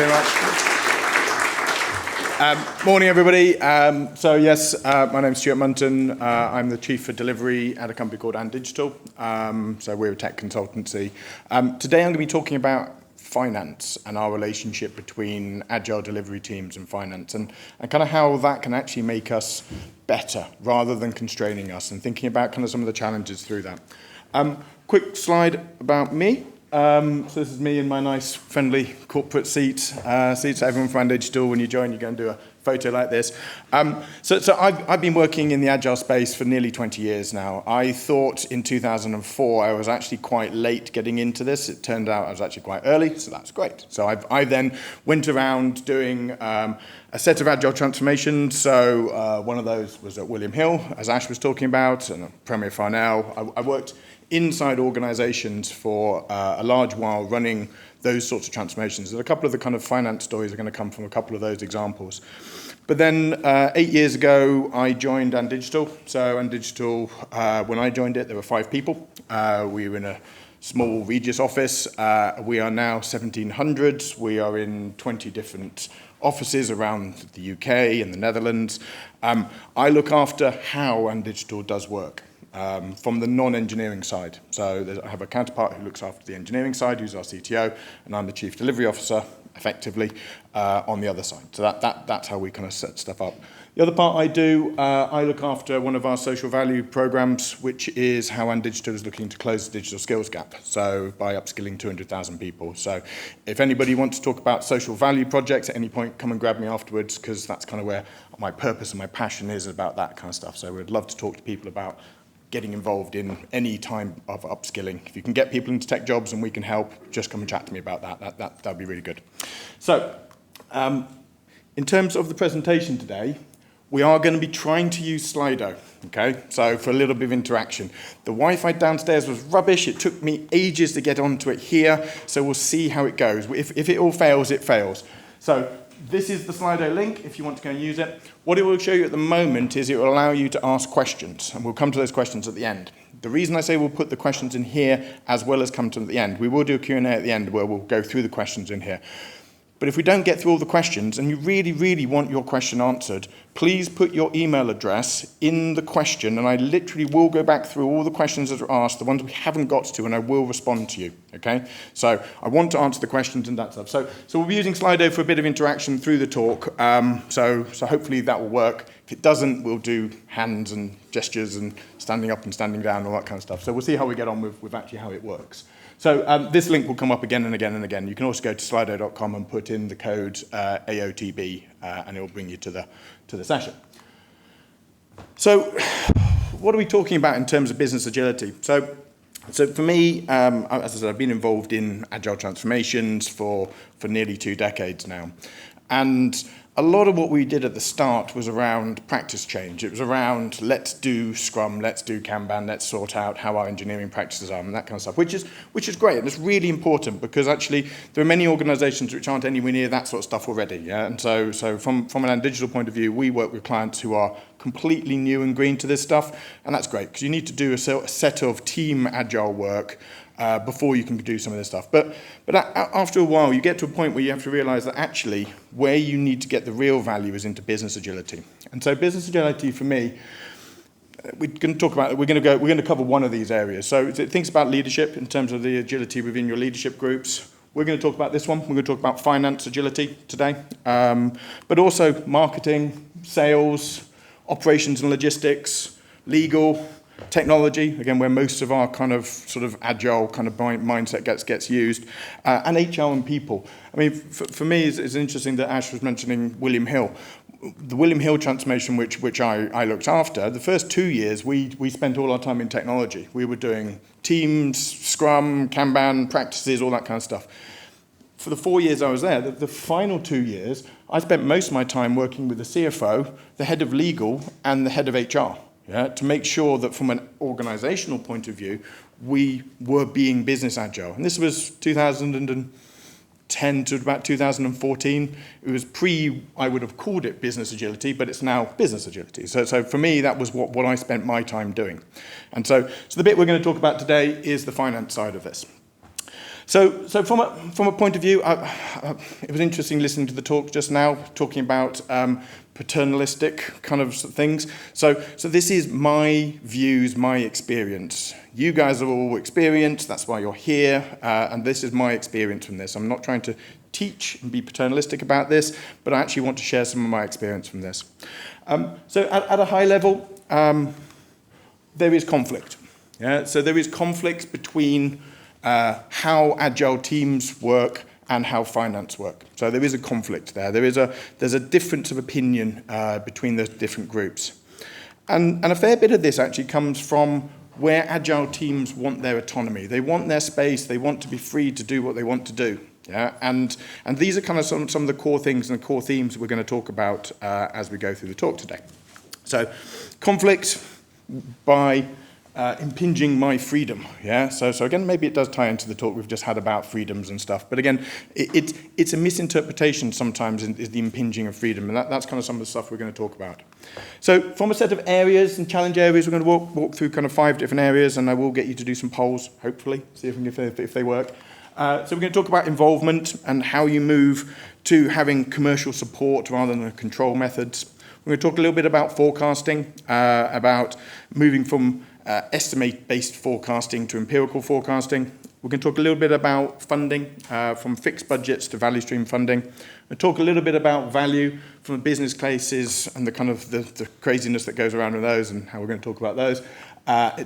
very much. Morning, everybody. Yes, my name's Stuart Munton. I'm the Chief for Delivery at a company called Untitled. So we're a tech consultancy. Today I'm going to be talking about finance and our relationship between agile delivery teams and finance and kind of how that can actually make us better rather than constraining us, and thinking about kind of some of the challenges through that. Quick slide about me. So this is me in my nice, friendly corporate seats. Everyone from Agile, when you join, you go and do a photo like this. So I've been working in the Agile space for nearly 20 years now. I thought in 2004 I was actually quite late getting into this. It turned out I was actually quite early, so that's great. So I then went around doing a set of Agile Transformations. So one of those was at William Hill, as Ash was talking about, and at Premier Farnell. I worked inside organizations for a large while running those sorts of transformations. And a couple of the kind of finance stories are going to come from a couple of those examples. But then 8 years ago, I joined Undigital. So Undigital, when I joined it, there were 5 people. We were in a small Regis office. We are now 1,700. We are in 20 different offices around the UK and the Netherlands. I look after how Undigital does work. From the non-engineering side. So I have a counterpart who looks after the engineering side, who's our CTO, and I'm the Chief Delivery Officer, effectively, on the other side. So that's how we kind of set stuff up. The other part I do, I look after one of our social value programs, which is how Undigital is looking to close the digital skills gap, so by upskilling 200,000 people. So if anybody wants to talk about social value projects at any point, come and grab me afterwards, because that's kind of where my purpose and my passion is about that kind of stuff. So we'd love to talk to people about getting involved in any time of upskilling. If you can get people into tech jobs and we can help, just come and chat to me about that. That'd be really good. So, in terms of the presentation today, we are going to be trying to use Slido, okay? So for a little bit of interaction. The Wi-Fi downstairs was rubbish. It took me ages to get onto it here, so we'll see how it goes. If it all fails, it fails. So this is the Slido link if you want to go and use it. What it will show you at the moment is it will allow you to ask questions, and we'll come to those questions at the end. The reason I say we'll put the questions in here as well as come to them at the end, we will do a Q&A at the end where we'll go through the questions in here. But if we don't get through all the questions and you really, really want your question answered, please put your email address in the question, and I literally will go back through all the questions that are asked, the ones we haven't got to, and I will respond to you, okay? So I want to answer the questions and that stuff. So we'll be using Slido for a bit of interaction through the talk, so hopefully that will work. If it doesn't, we'll do hands and gestures and standing up and standing down, all that kind of stuff. So we'll see how we get on with actually how it works. So this link will come up again and again and again. You can also go to slido.com and put in the code AOTB, and it will bring you to the session. So what are we talking about in terms of business agility? So for me, as I said, I've been involved in Agile Transformations for nearly 2 decades now. And a lot of what we did at the start was around practice change. It was around let's do Scrum, let's do Kanban, let's sort out how our engineering practices are and that kind of stuff, which is great, and it's really important because actually there are many organizations which aren't anywhere near that sort of stuff already. Yeah? And so from an digital point of view, we work with clients who are completely new and green to this stuff, and that's great because you need to do a set of team agile work before you can do some of this stuff. But after a while, you get to a point where you have to realize that actually where you need to get the real value is into business agility. And so business agility for me, we're going to cover one of these areas. So it thinks about leadership in terms of the agility within your leadership groups. We're going to talk about this one. We're going to talk about finance agility today, but also marketing, sales, operations and logistics, legal, technology, again, where most of our kind of sort of agile kind of mindset gets used, and HR and people. I mean, for me, it's interesting that Ash was mentioning William Hill. The William Hill transformation, which I looked after, the first 2 years, we spent all our time in technology. We were doing Teams, Scrum, Kanban, practices, all that kind of stuff. For the 4 years I was there, the final 2 years, I spent most of my time working with the CFO, the head of legal, and the head of HR. Yeah, to make sure that from an organizational point of view, we were being business agile. And this was 2010 to about 2014. It was I would have called it business agility, but it's now business agility. So for me, that was what I spent my time doing. And so the bit we're going to talk about today is the finance side of this. So from a point of view, it was interesting listening to the talk just now, talking about paternalistic kind of things. So this is my views, my experience. You guys are all experienced, that's why you're here, and this is my experience from this. I'm not trying to teach and be paternalistic about this, but I actually want to share some of my experience from this. So at a high level, there is conflict. Yeah? So there is conflict between how agile teams work and how finance work. So there is a conflict there. There's a difference of opinion between the different groups. And a fair bit of this actually comes from where agile teams want their autonomy. They want their space, they want to be free to do what they want to do. Yeah? And these are kind of some of the core things and the core themes we're going to talk about as we go through the talk today. So conflict by impinging my freedom, yeah. So again, maybe it does tie into the talk we've just had about freedoms and stuff. But again, it's a misinterpretation sometimes is the impinging of freedom, and that's kind of some of the stuff we're going to talk about. So from a set of areas and challenge areas, we're going to walk through kind of 5 different areas, and I will get you to do some polls, hopefully, see if they work. So we're going to talk about involvement and how you move to having commercial support rather than control methods. We're going to talk a little bit about forecasting, about moving from estimate-based forecasting to empirical forecasting. We're going to talk a little bit about funding, from fixed budgets to value stream funding. We'll talk a little bit about value from business cases and the kind of the craziness that goes around with those and how we're going to talk about those,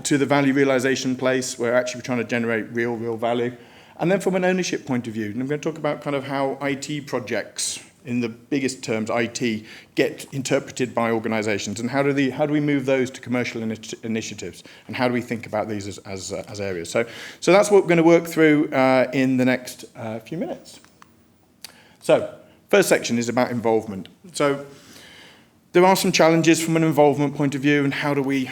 to the value realization place where actually we're trying to generate real value. And then from an ownership point of view, and I'm going to talk about kind of how IT projects, in the biggest terms, IT, get interpreted by organizations, and how do we move those to commercial initiatives, and how do we think about these as areas. So that's what we're going to work through in the next few minutes. So first section is about involvement. So there are some challenges from an involvement point of view, and how do we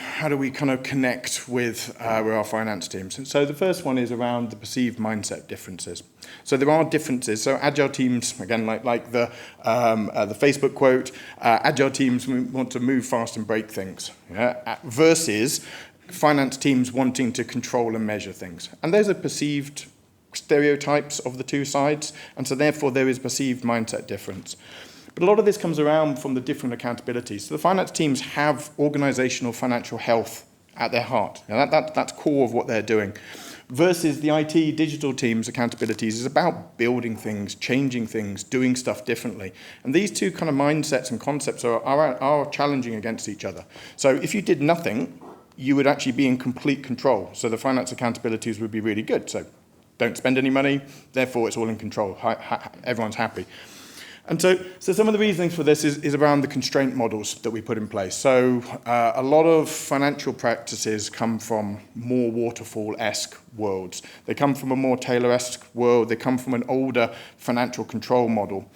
kind of connect with our finance teams. And so the first one is around the perceived mindset differences. So there are differences. So agile teams, again, like the Facebook quote, agile teams want to move fast and break things, yeah, versus finance teams wanting to control and measure things. And those are perceived stereotypes of the two sides, and so therefore there is perceived mindset difference. But a lot of this comes around from the different accountabilities. So the finance teams have organizational financial health at their heart. Now that's core of what they're doing. Versus the IT digital teams' accountabilities is about building things, changing things, doing stuff differently. And these two kind of mindsets and concepts are challenging against each other. So if you did nothing, you would actually be in complete control. So the finance accountabilities would be really good. So don't spend any money, therefore it's all in control. Everyone's happy. And so some of the reasonings for this is around the constraint models that we put in place. So a lot of financial practices come from more waterfall-esque worlds. They come from a more Taylor-esque world. They come from an older financial control model.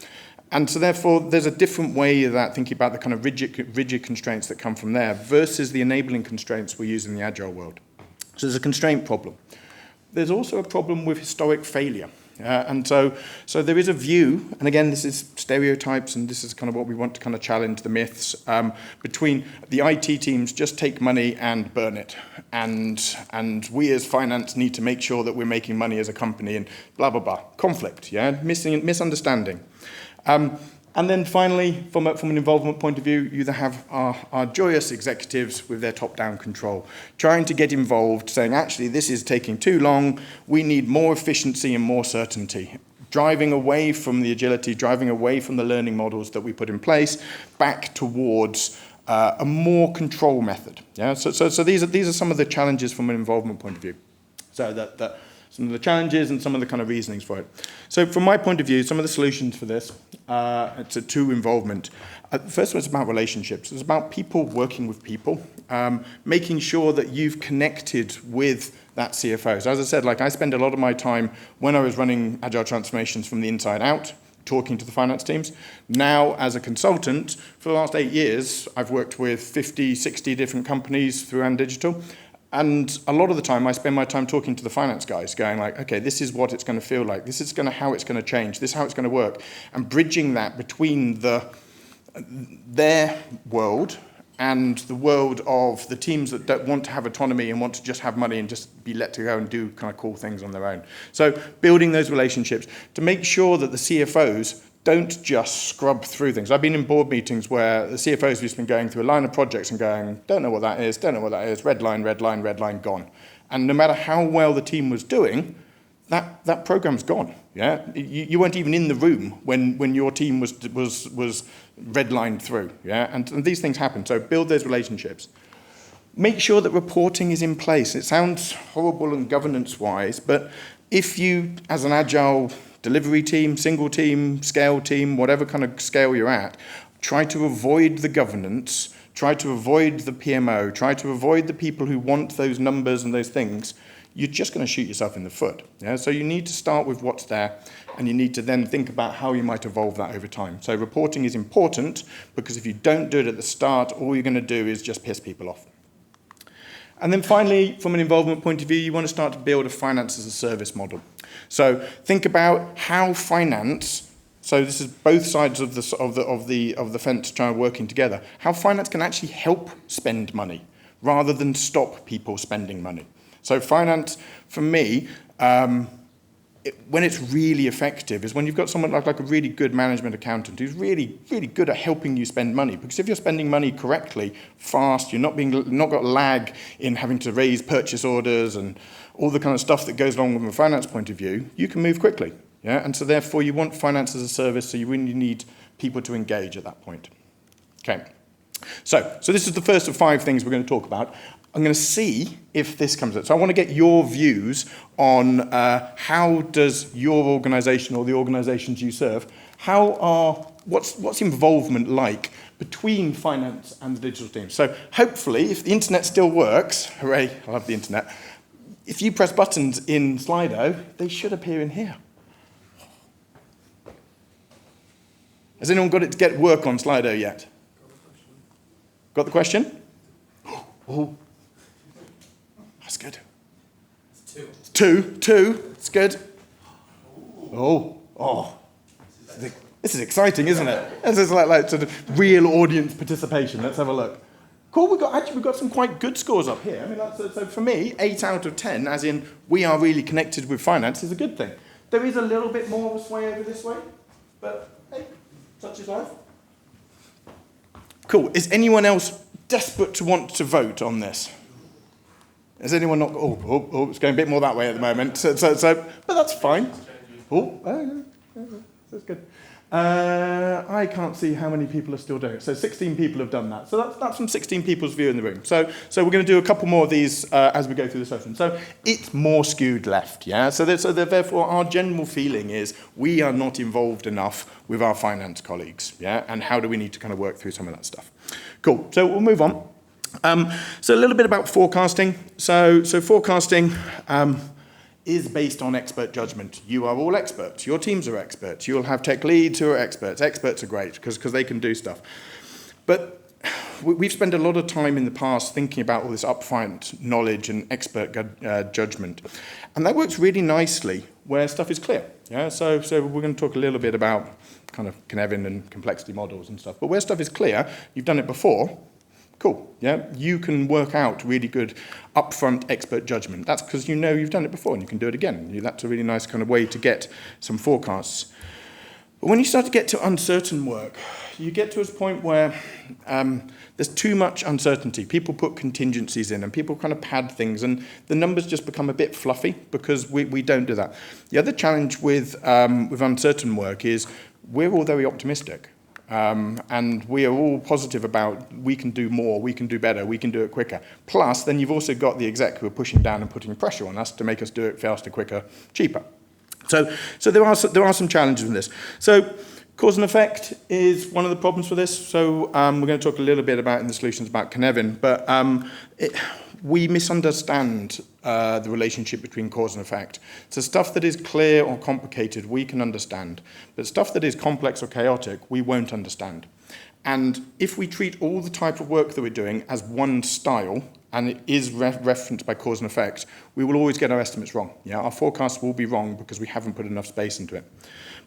And so therefore, there's a different way of that, thinking about the kind of rigid constraints that come from there versus the enabling constraints we use in the Agile world. So there's a constraint problem. There's also a problem with historic failure. And so there is a view, and again, this is stereotypes, and this is kind of what we want to kind of challenge the myths, between the IT teams just take money and burn it, and we as finance need to make sure that we're making money as a company, and blah, blah, blah. Conflict, yeah, misunderstanding. And then finally, from an involvement point of view, you have our joyous executives with their top-down control, trying to get involved, saying, actually, this is taking too long, we need more efficiency and more certainty, driving away from the agility, driving away from the learning models that we put in place, back towards a more control method. Yeah? So these are some of the challenges from an involvement point of view. So that some of the challenges and some of the kind of reasonings for it. So from my point of view, some of the solutions for this, to involvement. The first one is about relationships. It's about people working with people, making sure that you've connected with that CFO. So as I said, like I spend a lot of my time when I was running Agile Transformations from the inside out, talking to the finance teams. Now, as a consultant, for the last 8 years, I've worked with 50, 60 different companies through Digital. And a lot of the time, I spend my time talking to the finance guys, going like, okay, this is what it's going to feel like. This is how it's going to change. This is how it's going to work. And bridging that between their world and the world of the teams that don't want to have autonomy and want to just have money and just be let to go and do kind of cool things on their own. So building those relationships to make sure that the CFOs don't just scrub through things. I've been in board meetings where the CFOs have just been going through a line of projects and going, don't know what that is, red line, red line, red line, gone. And no matter how well the team was doing, that program's gone. Yeah, you weren't even in the room when your team was redlined through. Yeah, and these things happen. So build those relationships. Make sure that reporting is in place. It sounds horrible and governance-wise, but if you, as an agile delivery team, single team, scale team, whatever kind of scale you're at, try to avoid the governance, try to avoid the PMO, try to avoid the people who want those numbers and those things, you're just going to shoot yourself in the foot. Yeah? So you need to start with what's there, and you need to then think about how you might evolve that over time. So reporting is important, because if you don't do it at the start, all you're going to do is just piss people off. And then finally, from an involvement point of view, you want to start to build a finance as a service model. So think about how finance, so this is both sides of the fence trying to working together, how finance can actually help spend money rather than stop people spending money. So finance, for me, when it's really effective is when you've got someone like a really good management accountant who's really, really good at helping you spend money. Because if you're spending money correctly, fast, you're not got lag in having to raise purchase orders and all the kind of stuff that goes along from a finance point of view, you can move quickly. Yeah? And so therefore you want finance as a service, so you really need people to engage at that point. Okay. So this is the first of 5 things we're going to talk about. I'm going to see if this comes up. So I want to get your views on how does your organisation or the organisations you serve, what's involvement like between finance and the digital team? So hopefully, if the internet still works, hooray, I love the internet, if you press buttons in Slido, they should appear in here. Has anyone got it to get work on Slido yet? Got the question? Oh. That's good. It's 2. 2. It's good. Oh. This is exciting, isn't it? This is like sort of real audience participation. Let's have a look. Cool. We've got some quite good scores up here. I mean, so for me, 8 out of 10, as in we are really connected with finance, is a good thing. There is a little bit more of a sway over this way, but hey, such is life. Cool. Is anyone else desperate to want to vote on this? Has anyone not? Oh, it's going a bit more that way at the moment. So, but that's fine. That's good. I can't see how many people are still doing it. So 16 people have done that. So that's from 16 people's view in the room. So we're going to do a couple more of these as we go through the session. So it's more skewed left, yeah. So therefore, our general feeling is we are not involved enough with our finance colleagues, yeah. And how do we need to kind of work through some of that stuff? Cool. So we'll move on. So a little bit about forecasting. So forecasting is based on expert judgment. You are all experts. Your teams are experts. You'll have tech leads who are experts. Experts are great because they can do stuff. But we've spent a lot of time in the past thinking about all this upfront knowledge and expert judgment. And that works really nicely where stuff is clear. Yeah. So we're going to talk a little bit about kind of Cynefin and complexity models and stuff. But where stuff is clear, you've done it before. Cool, yeah? You can work out really good upfront expert judgment. That's because you know you've done it before and you can do it again. That's a really nice kind of way to get some forecasts. But when you start to get to uncertain work, you get to a point where there's too much uncertainty. People put contingencies in and people kind of pad things and the numbers just become a bit fluffy because we don't do that. The other challenge with uncertain work is we're all very optimistic. And we are all positive about we can do more, we can do better, we can do it quicker. Plus, then you've also got the exec who are pushing down and putting pressure on us to make us do it faster, quicker, cheaper. So there are some challenges in this. So cause and effect is one of the problems for this. So we're going to talk a little bit about in the solutions about Cynefin, but we misunderstand the relationship between cause and effect. So stuff that is clear or complicated, we can understand. But stuff that is complex or chaotic, we won't understand. And if we treat all the type of work that we're doing as one style, and it is referenced by cause and effect, we will always get our estimates wrong. Yeah, our forecasts will be wrong because we haven't put enough space into it.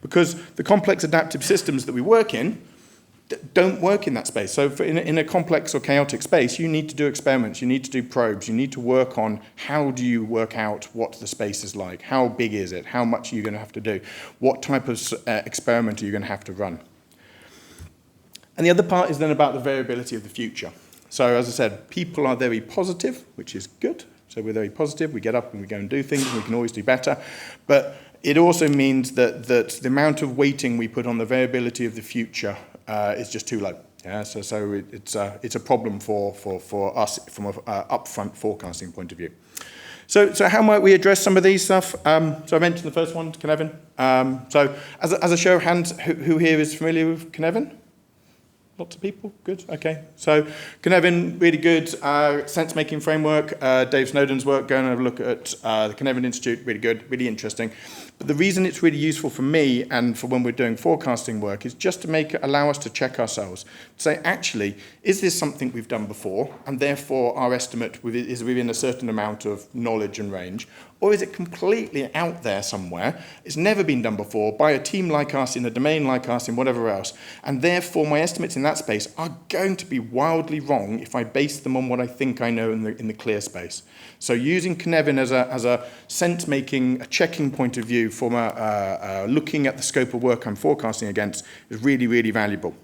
Because the complex adaptive systems that we work in, don't work in that space. So in a complex or chaotic space, you need to do experiments, you need to do probes, you need to work on how do you work out what the space is like, how big is it, how much are you going to have to do, what type of experiment are you going to have to run. And the other part is then about the variability of the future. So as I said, people are very positive, which is good. So we're very positive, we get up and we go and do things, and we can always do better. But it also means that the amount of weighting we put on the variability of the future is just too low. Yeah, so it's a problem for us from an upfront forecasting point of view. So how might we address some of these stuff? So I mentioned the first one, Cynefin. So as a show of hands, who here is familiar with Cynefin? Lots of people? Good, okay. So Cynefin, really good sense-making framework. Dave Snowden's work, go and have a look at the Cynefin Institute, really good, really interesting. But the reason it's really useful for me and for when we're doing forecasting work is just to allow us to check ourselves. To say, actually, is this something we've done before, and therefore our estimate is within a certain amount of knowledge and range, or is it completely out there somewhere? It's never been done before by a team like us, in a domain like us, in whatever else, and therefore my estimates in that space are going to be wildly wrong if I base them on what I think I know in the clear space. So using Cynefin as a sense-making, a checking point of view from looking at the scope of work I'm forecasting against is really, really valuable.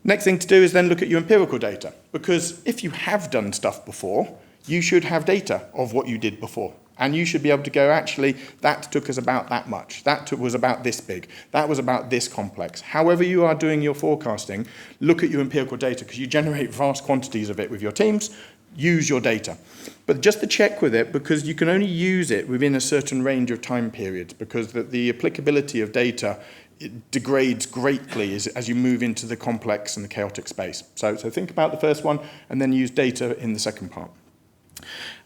Next thing to do is then look at your empirical data, because if you have done stuff before, you should have data of what you did before. And you should be able to go, actually, that took us about that much. That was about this big. That was about this complex. However you are doing your forecasting, look at your empirical data, because you generate vast quantities of it with your teams. Use your data. But just to check with it, because you can only use it within a certain range of time periods, because the applicability of data it degrades greatly as you move into the complex and the chaotic space. So think about the first one, and then use data in the second part.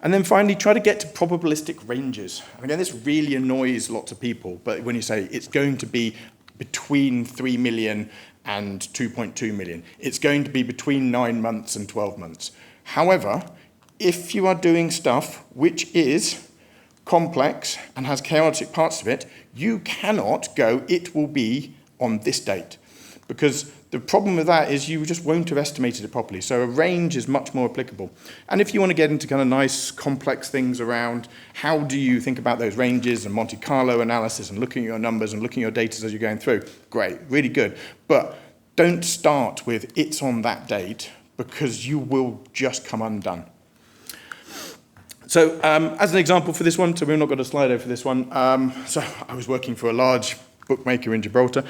And then finally, try to get to probabilistic ranges. Again, this really annoys lots of people, but when you say it's going to be between 3 million and 2.2 million, it's going to be between 9 months and 12 months. However, if you are doing stuff which is complex and has chaotic parts of it, you cannot go, it will be on this date. Because the problem with that is you just won't have estimated it properly. So a range is much more applicable. And if you want to get into kind of nice, complex things around how do you think about those ranges and Monte Carlo analysis and looking at your numbers and looking at your data as you're going through, great, really good. But don't start with it's on that date, because you will just come undone. So as an example for this one, so we've not got a Slido for this one. So I was working for a large bookmaker in Gibraltar,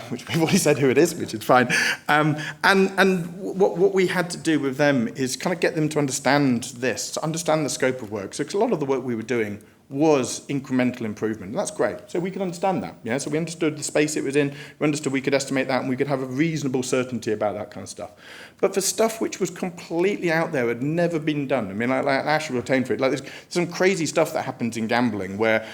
which we've already said who it is, which is fine. And what we had to do with them is kind of get them to understand this, to understand the scope of work. So 'cause a lot of the work we were doing was incremental improvement. And that's great. So we could understand that. Yeah? So we understood the space it was in, we understood we could estimate that, and we could have a reasonable certainty about that kind of stuff. But for stuff which was completely out there, had never been done, I mean, like Ash will attain for it, like there's some crazy stuff that happens in gambling where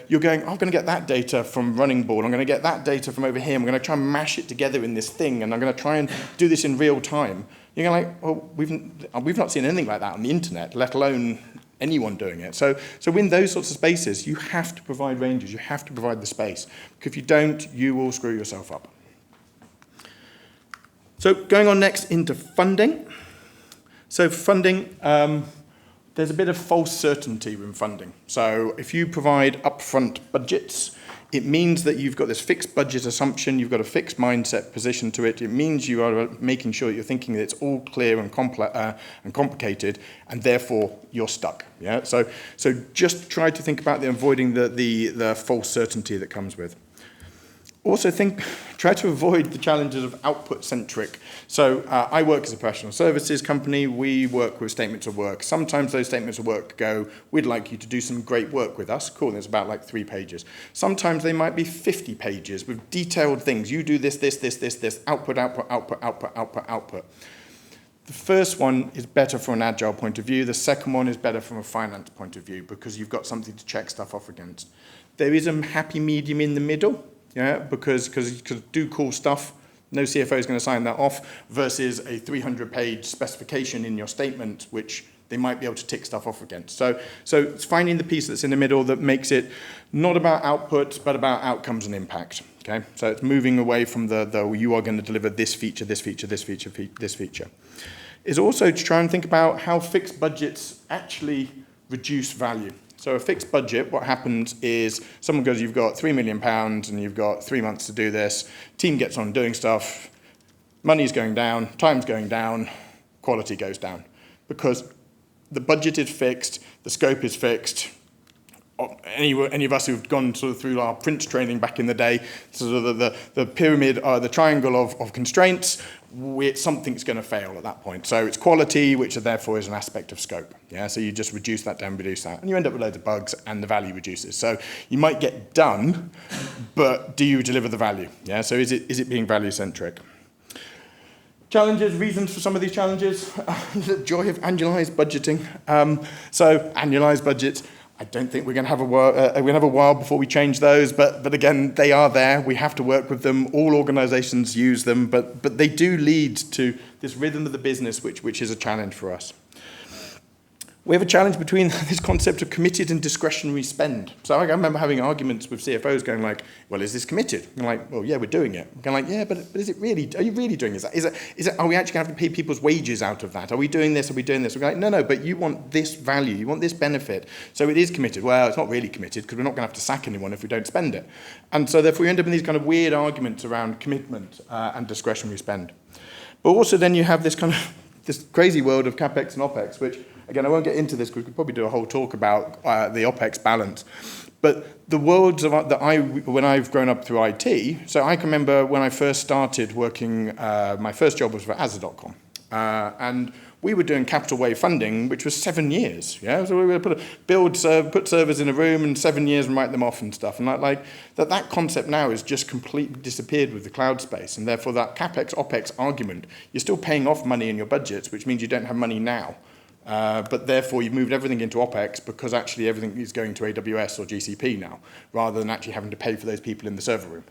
you're going, I'm going to get that data from Running Board, I'm going to get that data from over here, I'm going to try and mash it together in this thing, and I'm going to try and do this in real time. You're going like, well, we've not seen anything like that on the internet, let alone anyone doing it. So in those sorts of spaces, you have to provide ranges, you have to provide the space. Because if you don't, you will screw yourself up. So going on next into funding. So funding, there's a bit of false certainty in funding. So if you provide upfront budgets, it means that you've got this fixed budget assumption, you've got a fixed mindset position to it. It means you are making sure that you're thinking that it's all clear and complicated, and therefore you're stuck. Yeah. So just try to think about avoiding the false certainty that comes with. Also try to avoid the challenges of output-centric. So I work as a professional services company. We work with statements of work. Sometimes those statements of work go, we'd like you to do some great work with us. Cool, there's about like 3 pages. Sometimes they might be 50 pages with detailed things. You do this, output, output, output, output, output, output. The first one is better from an agile point of view. The second one is better from a finance point of view, because you've got something to check stuff off against. There is a happy medium in the middle. Yeah, because you could do cool stuff, no CFO is going to sign that off, versus a 300-page specification in your statement, which they might be able to tick stuff off against. So it's finding the piece that's in the middle that makes it not about output, but about outcomes and impact. Okay, so it's moving away from the you are going to deliver this feature, this feature, this feature, this feature. Is also to try and think about how fixed budgets actually reduce value. So a fixed budget, what happens is someone goes, you've got £3 million and you've got 3 months to do this. Team gets on doing stuff. Money's going down, time's going down, quality goes down. Because the budget is fixed, the scope is fixed. Any of us who've gone sort of through our Prince training back in the day, sort of the pyramid, the triangle of constraints, something's going to fail at that point. So it's quality, which therefore is an aspect of scope. Yeah, so you just reduce that down, reduce that, and you end up with loads of bugs, and the value reduces. So you might get done, but do you deliver the value? Yeah, so is it being value centric? Challenges, reasons for some of these challenges. The joy of annualized budgeting. So annualized budgets. I don't think we're going to have a while before we change those, but again, they are there. We have to work with them. All organizations use them, but they do lead to this rhythm of the business, which is a challenge for us. We have a challenge between this concept of committed and discretionary spend. So I remember having arguments with CFOs going like, well, is this committed? And I'm like, well, yeah, we're doing it. I'm going like, yeah, but is it really, are you really doing this? Are we actually going to have to pay people's wages out of that? Are we doing this? Are we doing this? We're like, no, but you want this value, you want this benefit. So it is committed. Well, it's not really committed because we're not going to have to sack anyone if we don't spend it. And so therefore we end up in these kind of weird arguments around commitment and discretionary spend. But also then you have this kind of, this crazy world of CapEx and OpEx, which, again, I won't get into this because we could probably do a whole talk about the OpEx balance. But the worlds when I've grown up through IT, so I can remember when I first started working, my first job was for Azure.com. And we were doing capital wave funding, which was 7 years. Yeah, so we would put servers in a room and 7 years and write them off and stuff. And that concept now has just completely disappeared with the cloud space. And therefore that CapEx, OpEx argument, you're still paying off money in your budgets, which means you don't have money now. But therefore you've moved everything into OpEx because actually everything is going to AWS or GCP now, rather than actually having to pay for those people in the server room.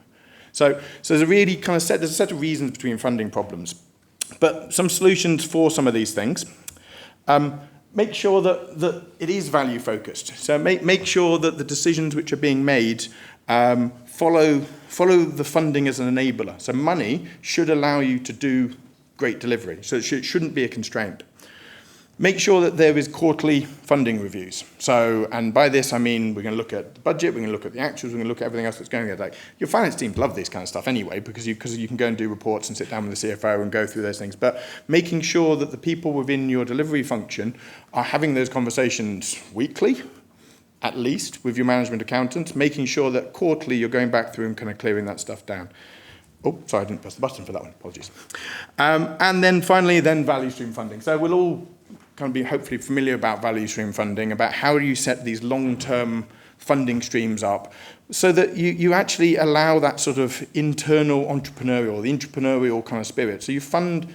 So there's a set of reasons between funding problems. But some solutions for some of these things. Make sure that it is value focused. So make sure that the decisions which are being made follow the funding as an enabler. So money should allow you to do great delivery. So it shouldn't be a constraint. Make sure that there is quarterly funding reviews. So, and by this I mean we're going to look at the budget, we're going to look at the actuals, we're going to look at everything else that's going on. Like your finance teams love this kind of stuff anyway because you can go and do reports and sit down with the CFO and go through those things. But making sure that the people within your delivery function are having those conversations weekly, at least, with your management accountants, making sure that quarterly you're going back through and kind of clearing that stuff down. Oh, sorry, I didn't press the button for that one. Apologies. And then finally, value stream funding. So we'll all kind of be hopefully familiar about value stream funding, about how do you set these long-term funding streams up so that you actually allow that sort of internal entrepreneurial kind of spirit. So you fund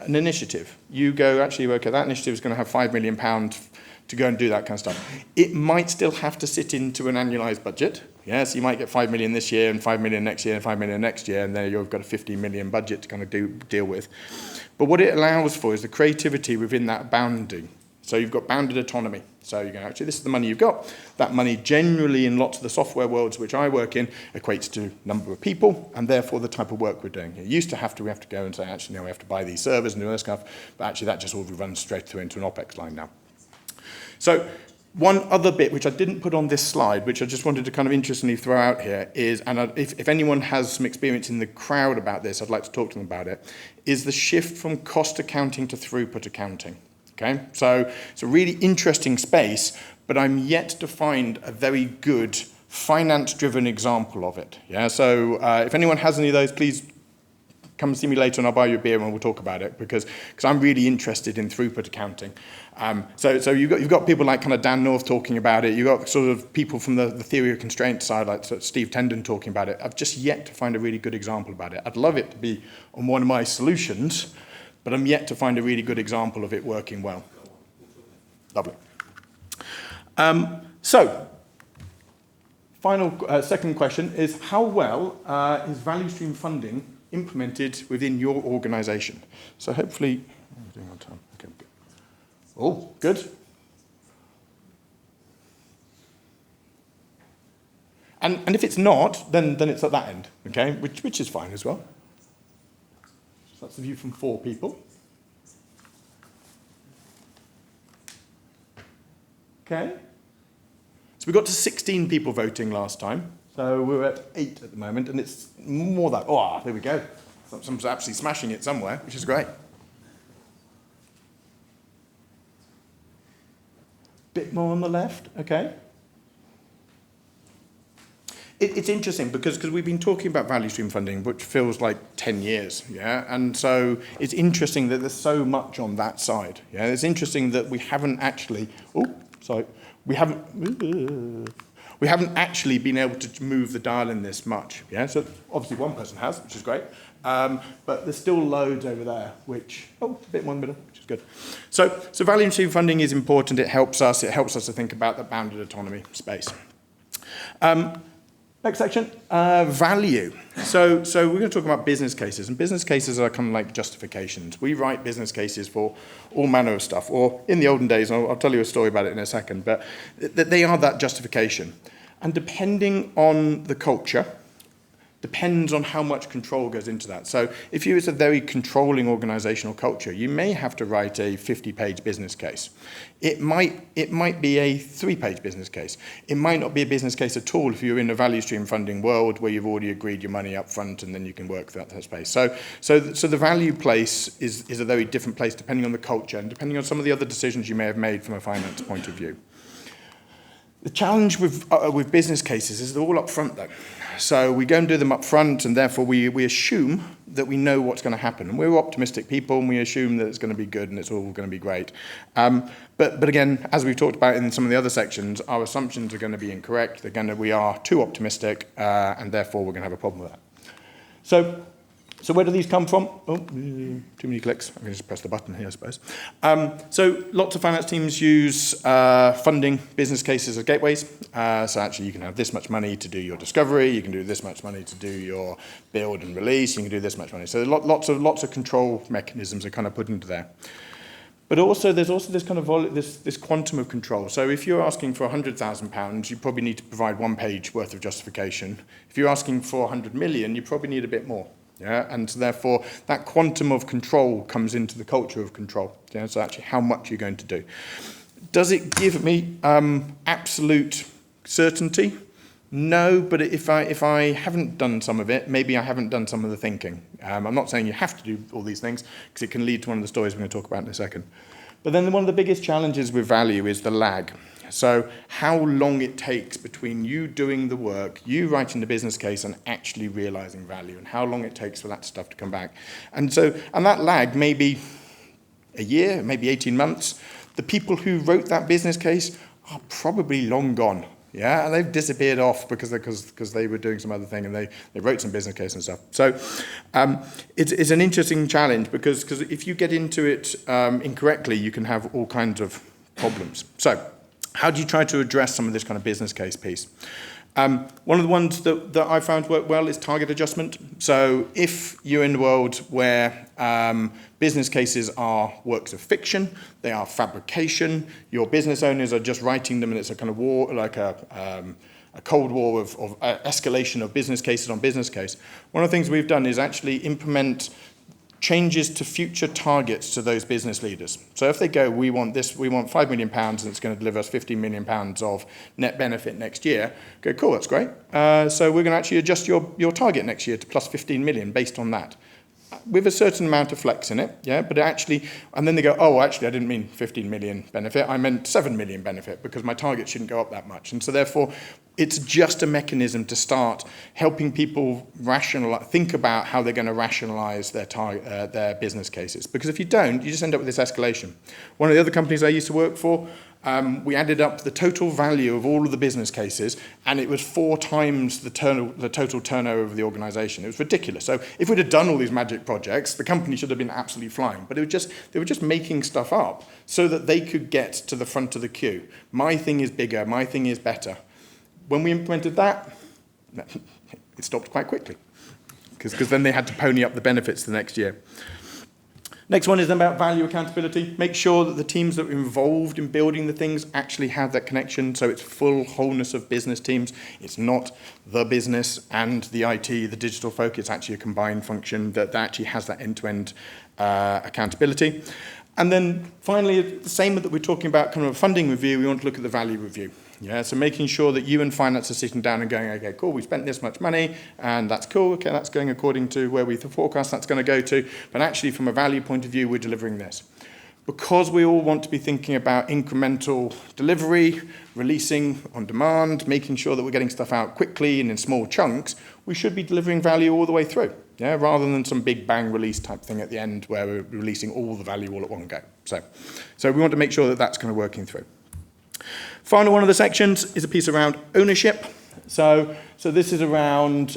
an initiative. You go, actually, okay, that initiative is going to have £5 million to go and do that kind of stuff. It might still have to sit into an annualized budget. Yes, you might get 5 million this year and 5 million next year and 5 million next year, and then you've got a 50 million budget to kind of deal with. But what it allows for is the creativity within that bounding. So you've got bounded autonomy. So you go, actually, this is the money you've got. That money generally in lots of the software worlds which I work in equates to number of people and therefore the type of work we're doing. We have to go and say, actually, no, we have to buy these servers and do this stuff. But actually, that just all runs straight through into an OpEx line now. So one other bit, which I didn't put on this slide, which I just wanted to kind of interestingly throw out here is, and if anyone has some experience in the crowd about this, I'd like to talk to them about it, is the shift from cost accounting to throughput accounting. Okay, so it's a really interesting space, but I'm yet to find a very good finance-driven example of it. Yeah, so if anyone has any of those, please come and see me later and I'll buy you a beer and we'll talk about it because I'm really interested in throughput accounting. So you've got people like kind of Dan North talking about it. You've got sort of people from the theory of constraint side, like sort of Steve Tendon talking about it. I've just yet to find a really good example about it. I'd love it to be on one of my solutions, but I'm yet to find a really good example of it working well. Lovely. So, final second question is how well is value stream funding implemented within your organization? So hopefully, I'm doing on time. Okay, good. Oh, good. And if it's not, then it's at that end, okay, which is fine as well. So that's the view from 4 people. Okay. So we got to 16 people voting last time. So we're at 8 at the moment, and it's more that. Oh, there we go. Someone's absolutely smashing it somewhere, which is great. Bit more on the left, okay. It's interesting because we've been talking about value stream funding, which feels like 10 years, yeah? And so it's interesting that there's so much on that side, yeah? It's interesting that we haven't actually, we haven't actually been able to move the dial in this much, yeah? So obviously one person has, which is great, but there's still loads over there, which, a bit more in the middle, which is good. So value stream funding is important. It helps us to think about the bounded autonomy space. Next section, value. So we're going to talk about business cases, and business cases are kind of like justifications. We write business cases for all manner of stuff, or in the olden days, I'll tell you a story about it in a second, but they are that justification. And depending on the culture, depends on how much control goes into that. So if it's a very controlling organizational culture, you may have to write a 50-page business case. It might be a 3-page business case. It might not be a business case at all if you're in a value stream funding world where you've already agreed your money up front and then you can work that space. So the value place is a very different place depending on the culture and depending on some of the other decisions you may have made from a finance point of view. The challenge with business cases is they're all up front though. So we go and do them up front, and therefore we assume that we know what's going to happen. And we're optimistic people, and we assume that it's going to be good and it's all going to be great. But again, as we've talked about in some of the other sections, our assumptions are going to be incorrect. We are too optimistic, and therefore we're going to have a problem with that. So where do these come from? Oh, too many clicks. I can just press the button here, I suppose. So lots of finance teams use funding business cases as gateways. So actually you can have this much money to do your discovery, you can do this much money to do your build and release, you can do this much money. So lots of control mechanisms are kind of put into there. But also, there's also this kind of this quantum of control. So if you're asking for £100,000, you probably need to provide 1 page worth of justification. If you're asking for 100 million, you probably need a bit more. Yeah, and so therefore that quantum of control comes into the culture of control. Yeah, so actually how much you're going to do. Does it give me absolute certainty? No, but if I haven't done some of it, maybe I haven't done some of the thinking. I'm not saying you have to do all these things because it can lead to one of the stories we're going to talk about in a second. But then one of the biggest challenges with value is the lag. So how long it takes between you doing the work, you writing the business case and actually realizing value, and how long it takes for that stuff to come back. And that lag may be a year, maybe 18 months. The people who wrote that business case are probably long gone. Yeah, and they've disappeared off because they were doing some other thing and they wrote some business case and stuff. So it's an interesting challenge because if you get into it incorrectly, you can have all kinds of problems. So how do you try to address some of this kind of business case piece? One of the ones that I found work well is target adjustment. So if you're in a world where business cases are works of fiction, they are fabrication, your business owners are just writing them and it's a kind of war, like a cold war of escalation of business cases on business case. One of the things we've done is actually implement changes to future targets to those business leaders. So if they go, we want £5 million and it's going to deliver us £15 million of net benefit next year, go, cool, that's great. So we're going to actually adjust your target next year to plus 15 million based on that. With a certain amount of flex in it, yeah, but actually, and then they go, oh, actually, I didn't mean 15 million benefit, I meant 7 million benefit because my target shouldn't go up that much. And so therefore, it's just a mechanism to start helping people think about how they're going to rationalize their business cases. Because if you don't, you just end up with this escalation. One of the other companies I used to work for, we added up the total value of all of the business cases, and it was 4 times the total turnover of the organization. It was ridiculous. So if we'd have done all these magic projects, the company should have been absolutely flying. But they were just making stuff up so that they could get to the front of the queue. My thing is bigger. My thing is better. When we implemented that, it stopped quite quickly because then they had to pony up the benefits the next year. Next one is about value accountability. Make sure that the teams that are involved in building the things actually have that connection, so it's full wholeness of business teams. It's not the business and the IT, the digital folk. It's actually a combined function that actually has that end-to-end accountability. And then finally, the same that we're talking about kind of a funding review, we want to look at the value review. Yeah, so making sure that you and finance are sitting down and going, okay, cool, we spent this much money, and that's cool, okay, that's going according to where we forecast that's going to go to, but actually from a value point of view, we're delivering this. Because we all want to be thinking about incremental delivery, releasing on demand, making sure that we're getting stuff out quickly and in small chunks, we should be delivering value all the way through, yeah, rather than some big bang release type thing at the end where we're releasing all the value all at one go. So we want to make sure that that's kind of working through. Final one of the sections is a piece around ownership. So this is around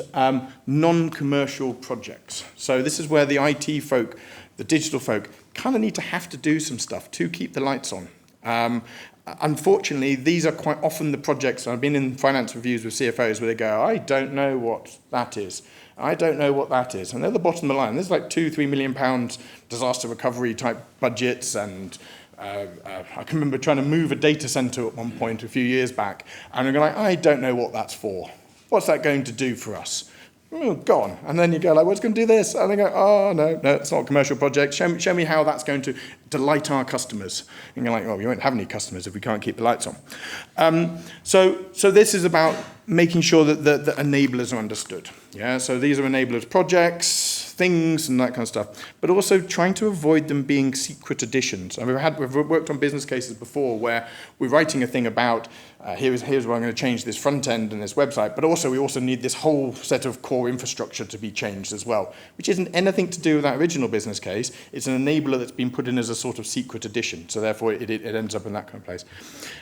non-commercial projects. So this is where the IT folk, the digital folk, kind of need to have to do some stuff to keep the lights on. Unfortunately, these are quite often the projects, I've been in finance reviews with CFOs where they go, I don't know what that is. I don't know what that is. And they're the bottom of the line. There's like £2-3 million disaster recovery type budgets, and I can remember trying to move a data center at one point a few years back, and I'm like, I don't know what that's for. What's that going to do for us? Oh, go on. And then you go like, what's going to do this? And they go, oh, no, it's not a commercial project. Show me how that's going to delight our customers. And you're like, well, we won't have any customers if we can't keep the lights on. So this is about making sure that the enablers are understood. Yeah, so these are enablers projects, things and that kind of stuff, but also trying to avoid them being secret additions. And we've worked on business cases before where we're writing a thing about here's where I'm going to change this front end and this website, but also we also need this whole set of core infrastructure to be changed as well, which isn't anything to do with that original business case. It's an enabler that's been put in as a sort of secret addition, so therefore it ends up in that kind of place.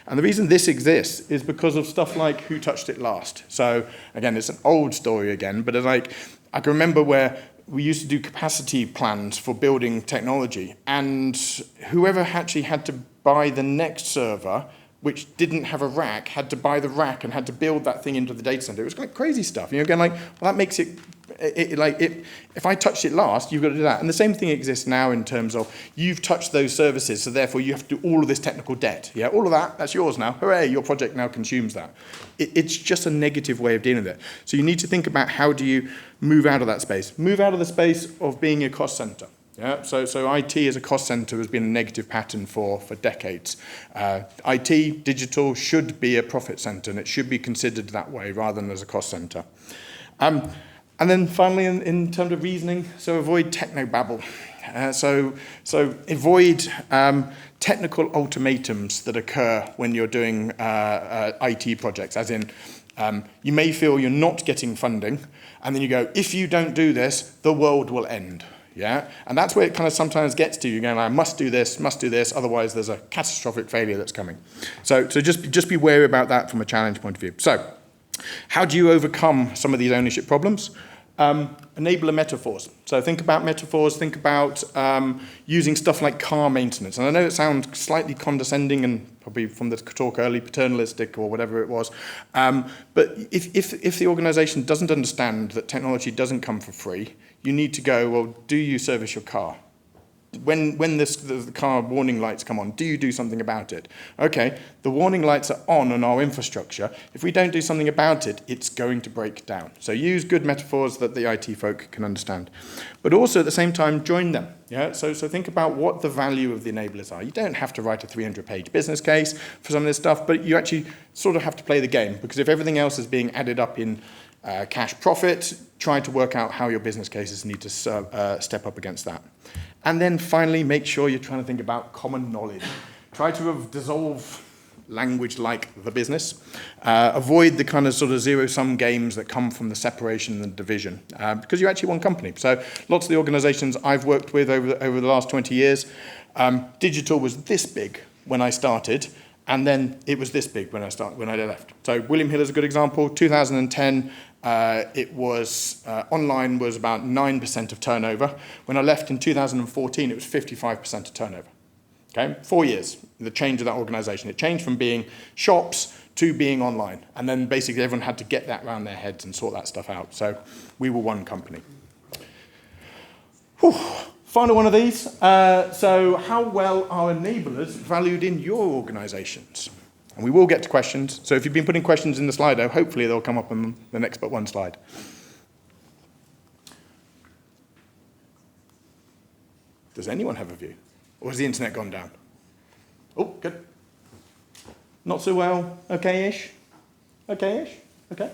And the reason this exists is because of stuff like who touched it last. So again, it's an old story again, but I can remember where we used to do capacity plans for building technology, and whoever actually had to buy the next server, which didn't have a rack, had to buy the rack and had to build that thing into the data center. It was like crazy stuff. You know, again, like, well, that makes it if I touched it last, you've got to do that. And the same thing exists now in terms of you've touched those services, so therefore you have to do all of this technical debt. Yeah, all of that's yours now. Hooray, your project now consumes that. It's just a negative way of dealing with it. So you need to think about how do you move out of that space. Move out of the space of being a cost center. Yeah, so IT as a cost center has been a negative pattern for decades. IT, digital, should be a profit center, and it should be considered that way rather than as a cost center. And then finally, in terms of reasoning, so avoid technobabble. So avoid technical ultimatums that occur when you're doing IT projects, as in you may feel you're not getting funding, and then you go, if you don't do this, the world will end. Yeah, and that's where it kind of sometimes gets to. You're going, I must do this, otherwise there's a catastrophic failure that's coming. So just be wary about that from a challenge point of view. So how do you overcome some of these ownership problems? Enabler metaphors. So think about metaphors, think about using stuff like car maintenance. And I know it sounds slightly condescending and probably from the talk early paternalistic or whatever it was. But if the organization doesn't understand that technology doesn't come for free, you need to go, well, do you service your car? When the car warning lights come on, do you do something about it? Okay, the warning lights are on our infrastructure. If we don't do something about it, it's going to break down. So use good metaphors that the IT folk can understand. But also at the same time, join them. Yeah? So think about what the value of the enablers are. You don't have to write a 300-page business case for some of this stuff, but you actually sort of have to play the game, because if everything else is being added up in cash profit, try to work out how your business cases need to step up against that. And then finally, make sure you're trying to think about common knowledge. Try to dissolve language like the business. Avoid the kind of sort of zero-sum games that come from the separation and the division, because you're actually one company. So lots of the organizations I've worked with over the last 20 years, digital was this big when I started, and then it was this big when I left. So William Hill is a good example. 2010, it was online was about 9% of turnover. When I left in 2014, it was 55% of turnover. Okay, 4 years, the change of that organization. It changed from being shops to being online. And then basically everyone had to get that around their heads and sort that stuff out. So we were one company. Whew. Final one of these. So how well are enablers valued in your organisations? And we will get to questions. So if you've been putting questions in the Slido, hopefully they'll come up on the next but one slide. Does anyone have a view? Or has the internet gone down? Oh, good. Not so well. Okay-ish? Okay-ish? Okay.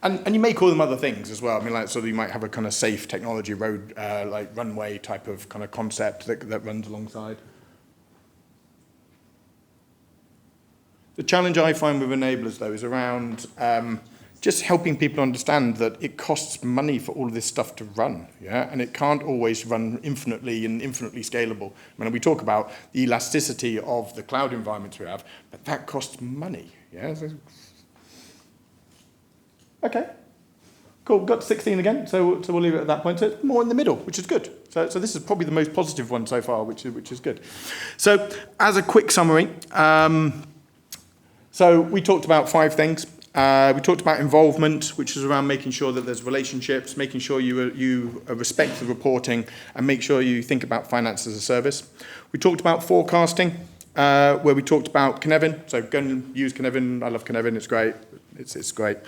And you may call them other things as well. I mean, like, sort of you might have a kind of safe technology road, like runway type of kind of concept that runs alongside. The challenge I find with enablers, though, is around just helping people understand that it costs money for all of this stuff to run, yeah? And it can't always run infinitely and infinitely scalable. I mean, we talk about the elasticity of the cloud environments we have, but that costs money, yeah? Okay, cool, got to 16 again, so we'll leave it at that point. So it's more in the middle, which is good. So this is probably the most positive one so far, which is good. So as a quick summary, so we talked about 5 things. We talked about involvement, which is around making sure that there's relationships, making sure you respect the reporting, and make sure you think about finance as a service. We talked about forecasting, where we talked about Cynefin. So go and use Cynefin. I love Cynefin. It's great. It's great.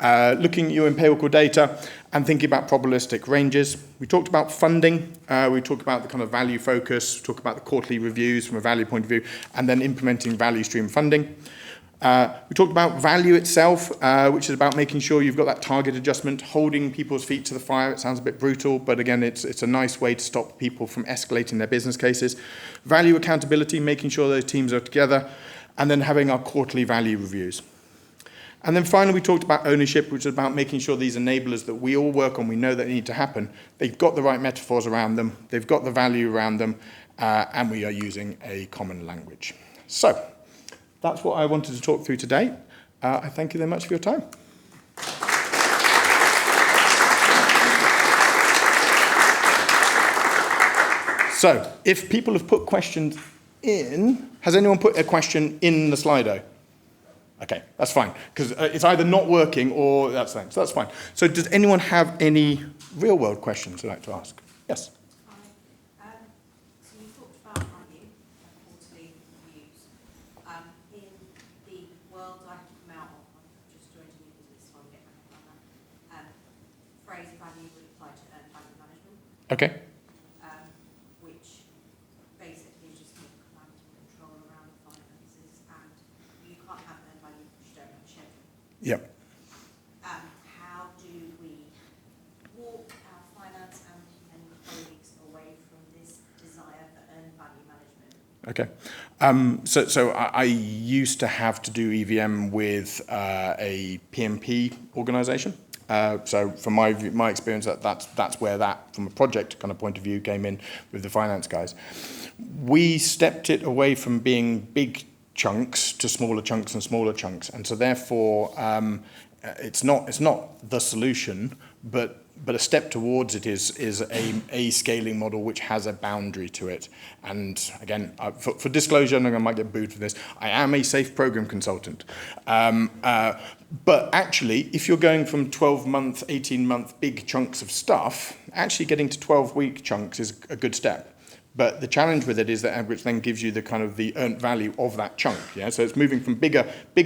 Looking at your empirical data and thinking about probabilistic ranges. We talked about funding. We talked about the kind of value focus. We talked about the quarterly reviews from a value point of view, and then implementing value stream funding. We talked about value itself, which is about making sure you've got that target adjustment, holding people's feet to the fire. It sounds a bit brutal, but again, it's a nice way to stop people from escalating their business cases. Value accountability, making sure those teams are together, and then having our quarterly value reviews. And then finally, we talked about ownership, which is about making sure these enablers that we all work on, we know that they need to happen, they've got the right metaphors around them, they've got the value around them, and we are using a common language. So, that's what I wanted to talk through today. I thank you very much for your time. So, if people have put questions in, has anyone put a question in the Slido? Okay, that's fine, because it's either not working or that's fine. So that's fine. So does anyone have any real-world questions they'd like to ask? Yes? So you talked about value and quarterly reviews. In the world I come out of, I've just joined a new business, so I'll get my head around that. Phrase value would apply to earned value management. Okay. Which basically is just more command and control around the finances, and you can't have earned value if you don't have a schedule. Yep. How do we walk our finance and colleagues away from this desire for earned value management? Okay. So I used to have to do EVM with a PMP organisation. So from my experience, that's where that, from a project kind of point of view, came in with the finance guys. We stepped it away from being big chunks to smaller chunks and smaller chunks, and so therefore it's not the solution, but a step towards it is a scaling model which has a boundary to it. And again, for disclosure, and I might get booed for this, I am a safe program consultant. But actually, if you're going from 12-month, 18-month big chunks of stuff, actually getting to 12-week chunks is a good step. But the challenge with it is that which then gives you the kind of the earned value of that chunk. Yeah, so it's moving from bigger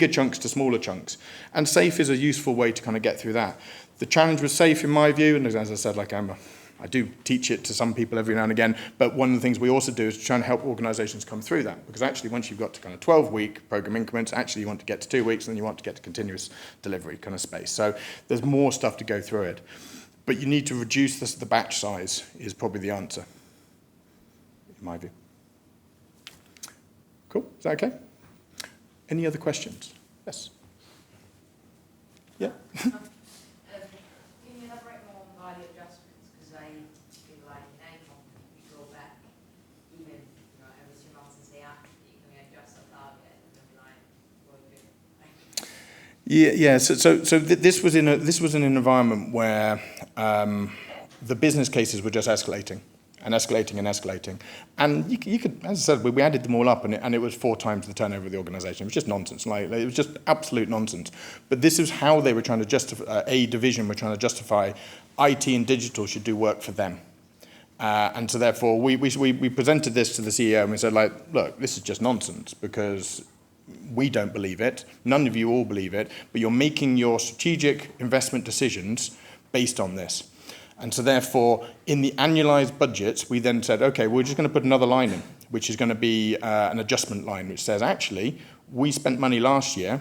chunks to smaller chunks. And SAFE is a useful way to kind of get through that. The challenge with SAFE, in my view, and as I said, like I do teach it to some people every now and again, but one of the things we also do is try and help organisations come through that. Because actually, once you've got to kind of 12-week program increments, actually you want to get to 2 weeks, and then you want to get to continuous delivery kind of space. So there's more stuff to go through it. But you need to reduce the batch size is probably the answer, in my view. Cool, is that okay? Any other questions? Yes? Yeah? Can you elaborate more on value adjustments? Because I feel like in any company, you go back, even every 2 months and say, actually, can we adjust our target? And they'll be like, well, good. Yeah. So this was in an environment where the business cases were just escalating. And escalating. And you could, as I said, we added them all up, and it was 4 times the turnover of the organisation. It was just nonsense. Like, it was just absolute nonsense. But this is how they were trying to justify, a division were trying to justify IT and digital should do work for them. And so therefore, we presented this to the CEO and we said, like, look, this is just nonsense because we don't believe it. None of you all believe it, but you're making your strategic investment decisions based on this. And so therefore, in the annualized budgets, we then said, okay, we're just going to put another line in, which is going to be an adjustment line, which says, actually, we spent money last year,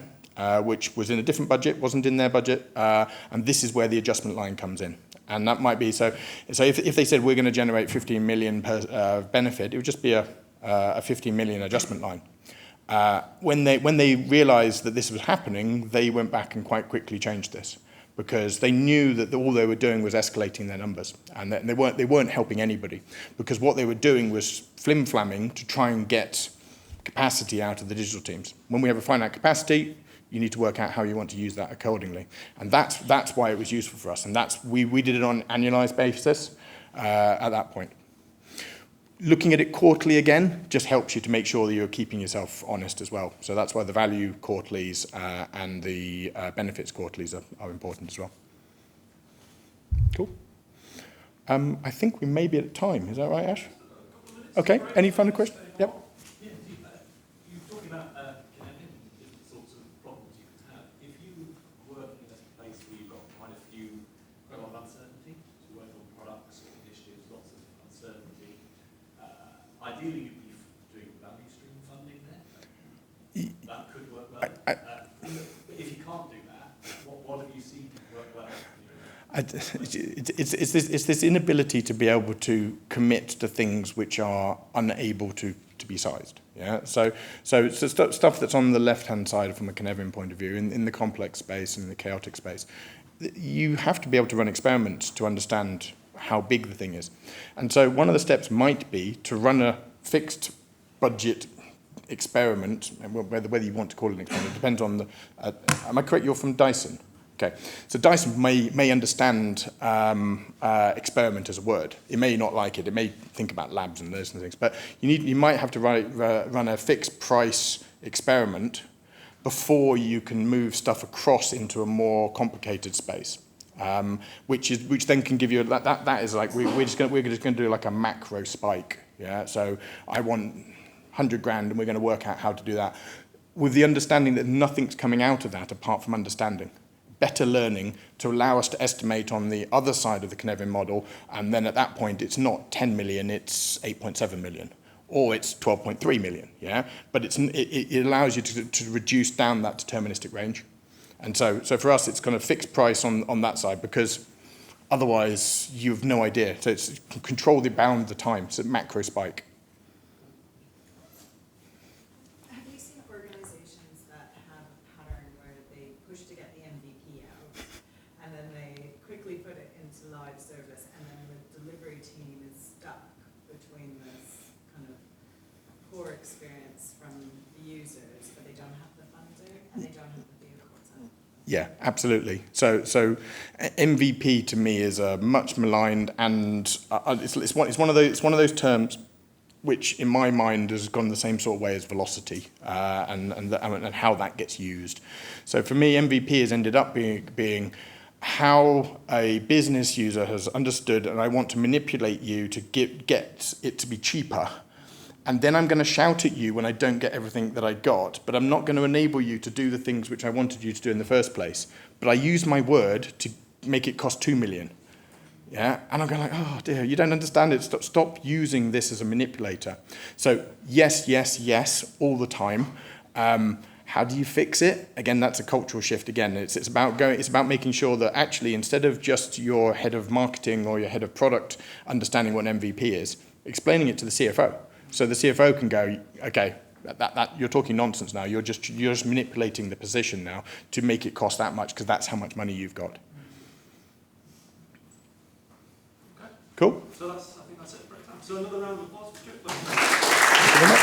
which was in a different budget, wasn't in their budget, and this is where the adjustment line comes in. And that might be, so if they said we're going to generate 15 million per benefit, it would just be a 15 million adjustment line. When they realized that this was happening, they went back and quite quickly changed this, because they knew that all they were doing was escalating their numbers, and they weren't helping anybody, because what they were doing was flim-flamming to try and get capacity out of the digital teams. When we have a finite capacity, you need to work out how you want to use that accordingly, and that's why it was useful for us, and we did it on an annualized basis at that point. Looking at it quarterly again just helps you to make sure that you're keeping yourself honest as well. So that's why the value quarterlies and the benefits quarterlies are important as well. Cool. I think we may be at time. Is that right, Ash? Okay. Any final questions? Yep. Yeah, you're talking about different sorts of problems you can have. If you work in a place where you've got quite a lot of uncertainty, so you work on products or initiatives, lots of uncertainty. Ideally, you'd be doing value stream funding there. That could work well. But if you can't do that, what have you seen work well? It's this inability to be able to commit to things which are unable to be sized. Yeah. So stuff that's on the left-hand side from a Cynefin point of view, in the complex space and in the chaotic space, you have to be able to run experiments to understand how big the thing is. And so one of the steps might be to run a fixed budget experiment, whether you want to call it an experiment, it depends on the, am I correct, you're from Dyson? Okay, so Dyson may understand experiment as a word. It may not like it. It may think about labs and those things. But you might have to run a fixed price experiment before you can move stuff across into a more complicated space. Which then can give you that is like we're just going to do like a macro spike. Yeah, so I want 100 grand, and we're going to work out how to do that with the understanding that nothing's coming out of that apart from understanding. Better learning to allow us to estimate on the other side of the Cynefin model, and then at that point it's not 10 million, it's 8.7 million, or it's 12.3 million. Yeah, but it allows you to reduce down that deterministic range, and so for us it's kind of fixed price on that side, because otherwise you have no idea. So it's control the bound of the time. It's a macro spike. Yeah, absolutely. So MVP to me is a much maligned, and it's one of those terms which in my mind has gone the same sort of way as velocity and how that gets used. So for me, MVP has ended up being how a business user has understood, and I want to manipulate you to get it to be cheaper. And then I'm going to shout at you when I don't get everything that I got, but I'm not going to enable you to do the things which I wanted you to do in the first place. But I use my word to make it cost 2 million. Yeah, and I'm going like, oh dear, you don't understand it. Stop using this as a manipulator. So yes, all the time. How do you fix it? Again, that's a cultural shift. Again, it's about making sure that actually, instead of just your head of marketing or your head of product understanding what an MVP is, explaining it to the CFO. So the CFO can go, okay, that you're talking nonsense now. You're just manipulating the position now to make it cost that much, because that's how much money you've got. Okay. Cool. So I think that's it for time. So another round of applause for Stuart. Thank you very much.